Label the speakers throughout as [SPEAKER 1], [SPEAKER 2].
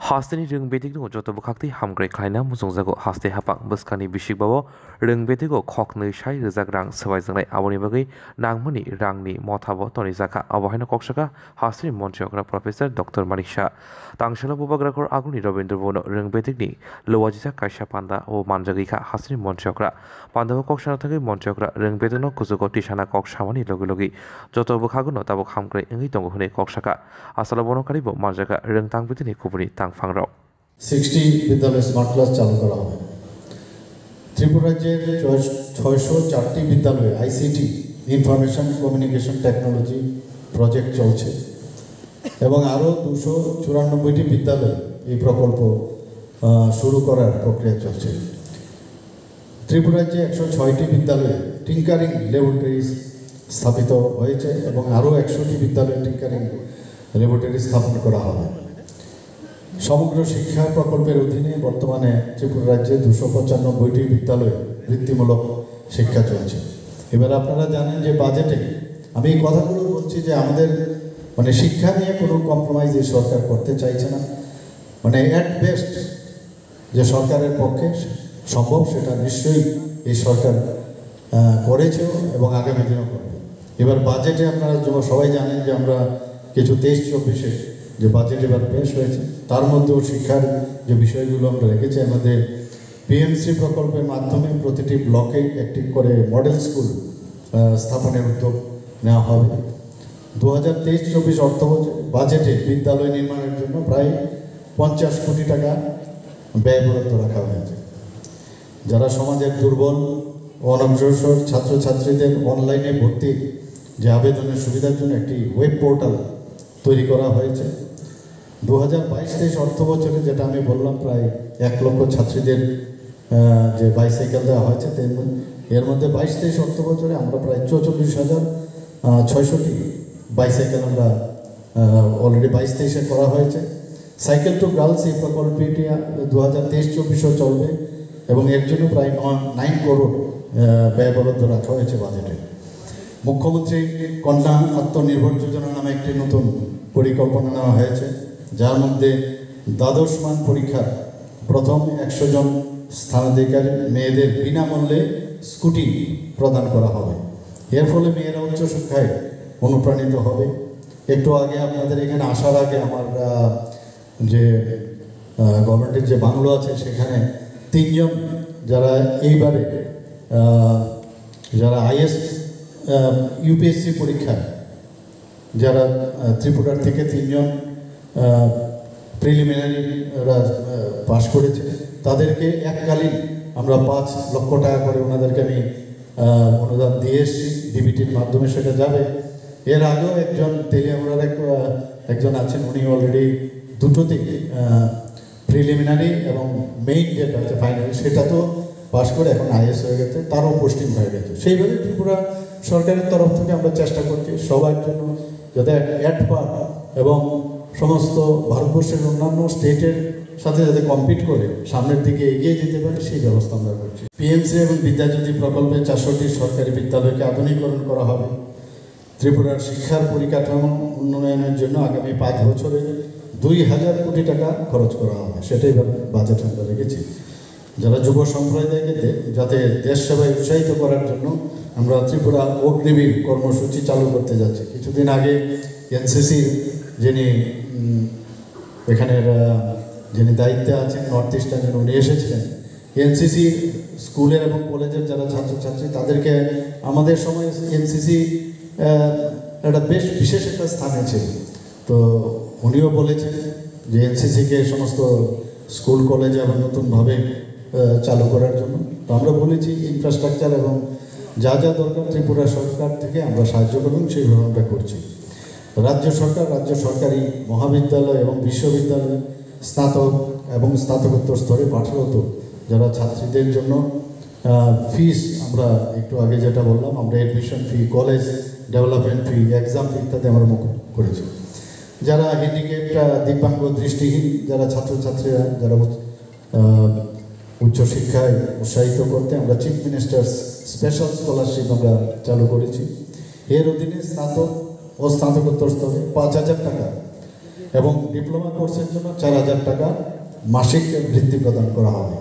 [SPEAKER 1] Hasteni Ringbetigo Jotobakti Hamgrey Kleina Muzonzago Haste Hapak Buskani Bishibabo Ringbetigo Kokney Shai Rizagrang Savizangai Awonibagi Nangmani Rangni Motabo Tonizaka Awahina Kokshaka Hasteni Montreogra Professor Dr. Manisha Tangshala Bubagrakor Aguni Robinderbono Ringbetigni Lowajisa Kaisha Panda O Manjagika Hasteni Montreogra Pandavo Kokshanatagi Montreogra Ringbetino Kuzugo Tishana Kokshamani Logilogi Jotobukaguno Tabok Hamgrey Ingitongo Kokshaka Asalabono Karibo Manjaga Ringtang Bitini Kubuni
[SPEAKER 2] 60 বিদ্যালয় smart class চালু করা হবে। ত্রিপুরা রাজ্যের 604টি বিদ্যালয়ে ICT information communication technology project চলছে এবং আরও 294টি বিদ্যালয়ে এই প্রকল্প শুরু করার প্রক্রিয়া চলছে। ত্রিপুরা রাজ্যে 106টি বিদ্যালয়ে টিঙ্কারিং ল্যাবরেটরিজ স্থাপিত হয়েছে এবং আরও 100টি বিদ্যালয়ে টিঙ্কারিং ল্যাবরেটরি স্থাপন করা হবে। সমগ্র শিক্ষা প্রকল্পের অধীনে বর্তমানে ত্রিপুরা রাজ্যে 295টি বিদ্যালয়ে বৃত্তিমূলক শিক্ষা চলছে। এবার আপনারা জানেন যে বাজেটে আমি এই কথাগুলো বলছি যে আমাদের শিক্ষা নিয়ে কোনো কম্প্রোমাইজ এই সরকার করতে চাইছে না। অ্যাট বেস্ট যে সরকারের পক্ষে সম্ভব সেটা নিশ্চয়ই এই সরকার করেছেও এবং আগামী দিনেও করবে। এবার বাজেটে আপনারা সবাই জানেন যে আমরা কিছু 23-24 যে বাজেট এবার পেশ হয়েছে তার মধ্যেও শিক্ষার যে বিষয়গুলো আমরা রেখেছি আমাদের পিএমসি প্রকল্পের মাধ্যমে প্রতিটি ব্লকে একটি করে মডেল স্কুল স্থাপনের উদ্যোগ নেওয়া হবে। 2023-24 অর্থ বাজেটে বিদ্যালয় নির্মাণের জন্য প্রায় 50 কোটি টাকা ব্যয় বরাদ্দ রাখা হয়েছে। যারা সমাজের দুর্বল ও অনগ্রসর ছাত্রছাত্রীদের অনলাইনে ভর্তি যে আবেদনের সুবিধার জন্য একটি ওয়েব পোর্টাল তৈরি করা হয়েছে। 2022-23 অর্থ বছরে যেটা আমি বললাম প্রায় 1 লক্ষ ছাত্রীদের যে বাইসাইকেল দেওয়া হয়েছে এর মধ্যে 22-23 অর্থ বছরে আমরা প্রায় 44,600টি বাইসাইকেল আমরা অলরেডি 22-23-এ করা হয়েছে। সাইকেল টু গার্লস এই প্রকল্পটি 2023-24 চলবে এবং এর জন্য প্রায় 9 করোড় ব্যয় বরাদ্দ রাখা হয়েছে বাজেটে। মুখ্যমন্ত্রী কন্যা আত্মনির্ভর যোজনা নামে একটি নতুন পরিকল্পনা নেওয়া হয়েছে যার মধ্যে দ্বাদশ মান পরীক্ষার প্রথম 100 জন স্থানাধিকারী মেয়েদের বিনামূল্যে স্কুটি প্রদান করা হবে। এর ফলে মেয়েরা উচ্চশিক্ষায় অনুপ্রাণিত হবে। একটু আগে আপনাদের এখানে আসার আগে আমার যে গভর্নমেন্টের যে বাংলো আছে সেখানে 3 জন যারা এইবারে যারা আইএস ইউপিএসসি পরীক্ষায় যারা ত্রিপুরার থেকে 3 জন প্রিলিমিনারি পাস করেছে তাদেরকে এককালীন আমরা 5 লক্ষ টাকা করে ওনাদেরকে আমি অনুদান দিয়ে এসেছি। ডিবিটির মাধ্যমে সেটা যাবে। এর আগেও একজন তেলিয়ামুড়ার একজন আছেন উনি অলরেডি দুটোতেই প্রিলিমিনারি এবং মেইন যেটা আছে ফাইনাল সেটা তো পাস করে এখন আইএস হয়ে গেছে, তারও পোস্টিং হয়ে গেছে। সেইভাবে ত্রিপুরা সরকারের তরফ থেকে আমরা চেষ্টা করছি সবার জন্য যাতে অ্যাট পার এবং সমস্ত ভারতবর্ষের অন্যান্য স্টেটের সাথে যাতে কম্পিট করে সামনের দিকে এগিয়ে যেতে পারে সেই ব্যবস্থা আমরা করছি। পিএমসি এবং বিদ্যাজ্যোতি প্রকল্পে 400টি সরকারি বিদ্যালয়কে আধুনিকীকরণ করা হবে। ত্রিপুরার শিক্ষার পরিকাঠামো উন্নয়নের জন্য আগামী 5 বছরে 2000 কোটি টাকা খরচ করা হবে, সেটাই বাজেট আমরা রেখেছি। যারা যুব সম্প্রদায়কে যাতে দেশ সেবায় উৎসাহিত করার জন্য আমরা ত্রিপুরা অগ্নিবীর কর্মসূচি চালু করতে যাচ্ছি। কিছুদিন আগে এনসিসির যিনি দায়িত্বে আছেন নর্থ ইস্টার্নের উনি এসেছিলেন। এনসিসি স্কুলের এবং কলেজের যারা ছাত্রছাত্রী তাদেরকে আমাদের সময় এনসিসি একটা বেশ বিশেষ একটা স্থানে ছিল, তো উনিও বলেছেন যে এনসিসিকে সমস্ত স্কুল কলেজে আবার নতুনভাবে চালু করার জন্য। তো আমরা বলেছি ইনফ্রাস্ট্রাকচার এবং যা যা দরকার ত্রিপুরা সরকার থেকে আমরা সাহায্য করুন, সেইভাবে আমরা করছি। রাজ্য সরকারি মহাবিদ্যালয় এবং বিশ্ববিদ্যালয় স্নাতক এবং স্নাতকোত্তর স্তরে পাঠরত যারা ছাত্রীদের জন্য ফিস আমরা একটু আগে যেটা বললাম আমরা এডমিশন ফি, কলেজ ডেভেলপমেন্ট ফি, এক্সাম ফি ইত্যাদি আমরা মুকুব করেছি। যারা হ্যান্ডিক্যাপ্ট দিব্যাঙ্গ দৃষ্টিহীন যারা ছাত্রছাত্রীরা যারা উচ্চশিক্ষায় উৎসাহিত করতে আমরা চিফ মিনিস্টার্স স্পেশাল স্কলারশিপ আমরা চালু করেছি। এর অধীনে স্নাতক ও স্নাতকোত্তর স্তরে 5,000 টাকা এবং ডিপ্লোমা কোর্সের জন্য 4,000 টাকা মাসিক বৃত্তি প্রদান করা হবে।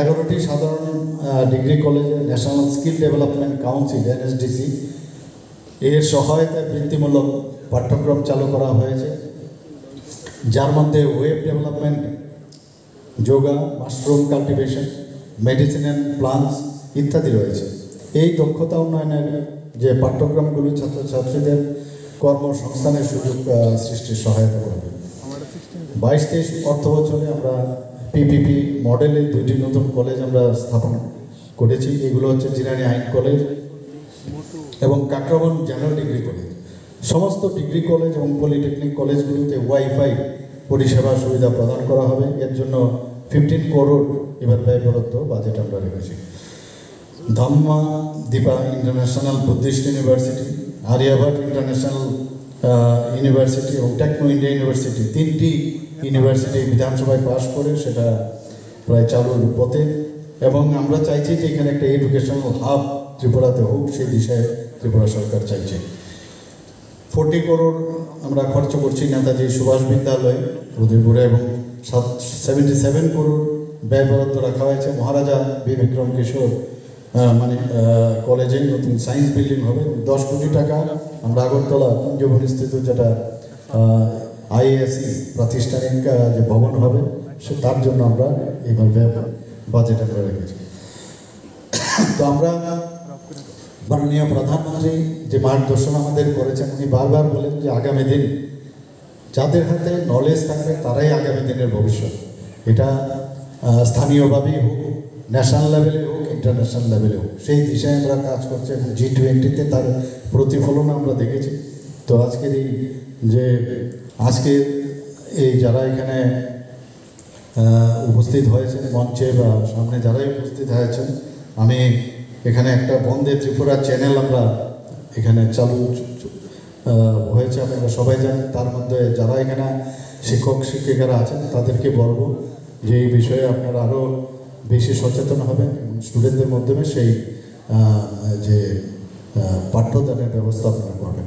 [SPEAKER 2] 11টি সাধারণ ডিগ্রি কলেজে national skill development council NSDC এর সহায়তায় বৃত্তিমূলক পাঠ্যক্রম চালু করা হয়েছে, যার মধ্যে web development, yoga, mushroom cultivation, medicinal plants ইত্যাদি রয়েছে। এই দক্ষতা উন্নয়নের যে পাঠ্যক্রমগুলি ছাত্রছাত্রীদের কর্মসংস্থানের সুযোগ সৃষ্টির সহায়তা করবে। 22-23 অর্থ বছরে আমরা PPP মডেলের 2টি নতুন কলেজ আমরা স্থাপন করেছি। এগুলো হচ্ছে জিরানী আইন কলেজ এবং কাকরাবন জেনারেল ডিগ্রি কলেজ। সমস্ত ডিগ্রি কলেজ এবং পলিটেকনিক কলেজগুলোতে ওয়াইফাই পরিষেবা সুবিধা প্রদান করা হবে। এর জন্য 15 করোড় এবার ব্যয় বরাদ্দ বাজেট আমরা রেখেছি। Dhamma Dipa international Buddhist university, Aryabhatta international university এবং টেকনো ইন্ডিয়া ইউনিভার্সিটি, 3টি ইউনিভার্সিটি বিধানসভায় পাশ করে সেটা প্রায় চালুর পথে, এবং আমরা চাইছি যে এখানে একটা এডুকেশনাল হাব ত্রিপুরাতে হোক, সেই দিশায় ত্রিপুরা সরকার চাইছে। 40 করোড় আমরা খরচ করছি নেতাজি সুভাষ বিদ্যালয় উদয়পুরে এবং 77 করোড় ব্যয় বরাদ্দ রাখা হয়েছে মহারাজা বীর বিক্রম কিশোর কলেজে নতুন সায়েন্স বিল্ডিং হবে। 10 কোটি টাকা আমরা আগরতলা কুঞ্জবনস্থিত যেটা IASE প্রাতিষ্ঠানিক যে ভবন হবে তার জন্য আমরা এইভাবে বাজেট আমরা রেখেছি। তো আমরা মাননীয় প্রধানমন্ত্রী যে মার্গদর্শন আমাদের করেছেন, উনি বারবার বলেন যে আগামী দিন যাদের হাতে নলেজ থাকবে তারাই আগামী দিনের ভবিষ্যৎ। এটা স্থানীয়ভাবেই হোক, ন্যাশনাল লেভেলে হোক, ইন্টারন্যাশনাল লেভেলে হোক, সেই দিশায় আমরা কাজ করছি এবং G20-তে তার প্রতিফলন আমরা দেখেছি। তো আজকের এই যারা এখানে উপস্থিত হয়েছেন মঞ্চে বা সামনে যারাই উপস্থিত হয়েছেন, আমি এখানে একটা বন্দে ত্রিপুরা চ্যানেল আমরা এখানে চালু হয়েছে, আপনারা সবাই জানেন। তার মধ্যে যারা এখানে শিক্ষক শিক্ষিকারা আছেন তাদেরকে বলবো যে এই বিষয়ে আপনারা আরও বেশি সচেতন হবেন এবং স্টুডেন্টদের মাধ্যমে সেই যে পাঠ্যদানের ব্যবস্থা আপনারা করবেন।